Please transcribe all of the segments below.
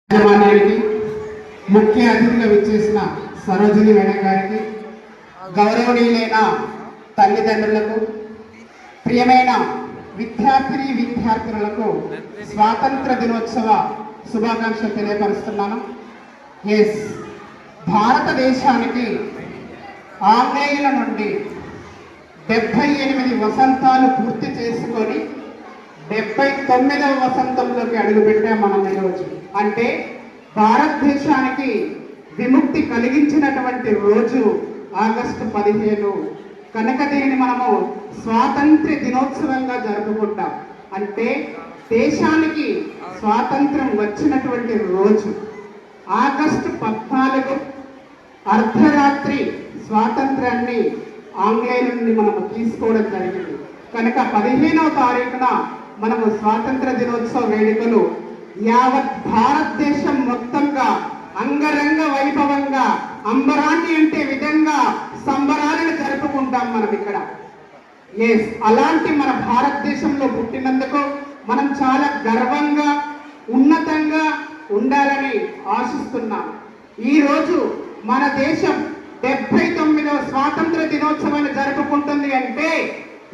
యాజమాన్యానికి ముఖ్య అతిథిగా విచ్చేసిన సరోజిని మేడం గారికి, గౌరవనీయులైన తల్లిదండ్రులకు, ప్రియమైన విద్యార్థులకు స్వాతంత్ర దినోత్సవ శుభాకాంక్షలు తెలియపరుస్తున్నాను. భారతదేశానికి ఆంగ్లేయుల నుండి 78 వసంతాలు పూర్తి చేసుకొని 79వ వసంతంలోకి అడుగుపెట్టాం మనం ఈరోజు. అంటే భారతదేశానికి విముక్తి కలిగించినటువంటి రోజు ఆగస్టు 15 కనుక దీనిని మనము స్వాతంత్ర దినోత్సవంగా జరుపుకుంటాం. అంటే దేశానికి స్వాతంత్రం వచ్చినటువంటి రోజు ఆగస్టు 14 అర్ధరాత్రి స్వాతంత్రాన్ని ఆంగ్లేయుల నుండి మనము తీసుకోవడం జరిగింది. కనుక 15వ తారీఖున మనము స్వాతంత్ర దినోత్సవ వేడుకలు యావత్ భారతదేశం మొత్తంగా అంగరంగ వైభవంగా అంబరాన్ని అంటే విధంగా సంబరాలను జరుపుకుంటాం మనం ఇక్కడ. అలాంటి మన భారతదేశంలో పుట్టినందుకు మనం చాలా గర్వంగా ఉన్నతంగా ఉండాలని ఆశిస్తున్నాం. ఈరోజు మన దేశం 79వ స్వాతంత్ర దినోత్సవాన్ని జరుపుకుంటుంది అంటే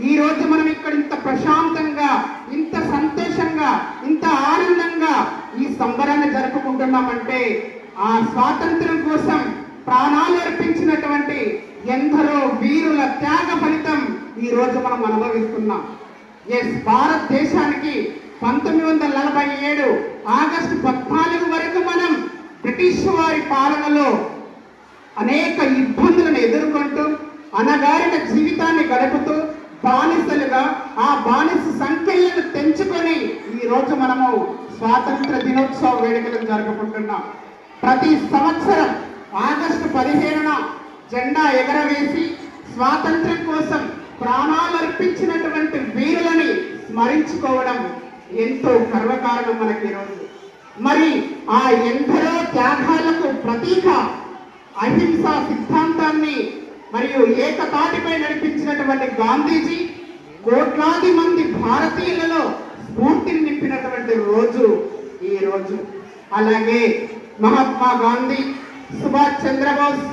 ఈ రోజు మనం ఇక్కడ ఇంత ప్రశాంతంగా, ఇంత సంతోషంగా, ఇంత ఆనందంగా ఈ సంబరాన్ని జరుపుకుంటున్నామంటే ఆ స్వాతంత్రం కోసం ప్రాణాలు అర్పించినటువంటి ఎందరో వీరుల త్యాగ ఫలితం ఈ రోజు మనం అనుభవిస్తున్నాం. భారతదేశానికి 1947 ఆగస్టు 14 వరకు మనం బ్రిటిష్ వారి పాలనలో అనేక ఇబ్బందులను ఎదుర్కొంటూ అణగారిన జీవితాన్ని గడుపుతూ బానిసలుగా ఆ బానిస సంఖ్యలను తెంచుకొని ఈ రోజు మనము స్వాతంత్ర దినోత్సవ వేడుకలను జరుపుకుంటున్నాం. ప్రతి సంవత్సరం ఆగస్టు 15న జెండా ఎగరవేసి స్వాతంత్రం కోసం ప్రాణాలు అర్పించినటువంటి వీరులని స్మరించుకోవడం ఎంతో గర్వకారణం మనకి ఈరోజు. మరి ఆ ఎందరో త్యాగాలకు ప్రతీక అహింసా సిద్ధాంతాన్ని మరియు ఏకతాటిపై నడిపించినటువంటి గాంధీజీ కోట్లాది మంది భారతీయులలో స్ఫూర్తిని నింపినటువంటి రోజు ఈ రోజు. అలాగే మహాత్మా గాంధీ, సుభాష్ చంద్రబోస్,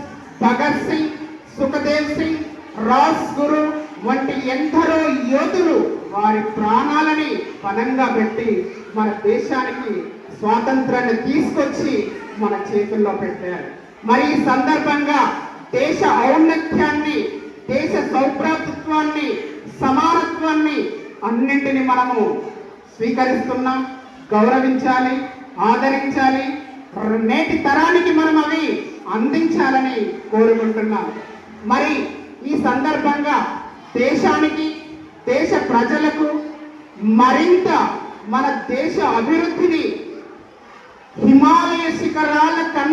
భగత్ సింగ్, సుఖదేవ్ సింగ్, రాజ్ గురు వంటి ఎందరో యోధులు వారి ప్రాణాలని పణంగా పెట్టి మన దేశానికి స్వాతంత్రాన్ని తీసుకొచ్చి మన చేతుల్లో పెట్టారు. మరి ఈ సందర్భంగా దేశ ఔన్నత్యాన్ని, దేశ సౌభ్రాతృత్వాన్ని, సమానత్వాన్ని అన్నింటినీ మనము స్వీకరిస్తున్నాం, గౌరవించాలి, ఆదరించాలి, నేటి తరానికి మనం అవి అందించాలని కోరుకుంటున్నాం. మరి ఈ సందర్భంగా దేశానికి, దేశ ప్రజలకు మరింత మన దేశ అభివృద్ధిని హిమాలయ శిఖరాల కన్నా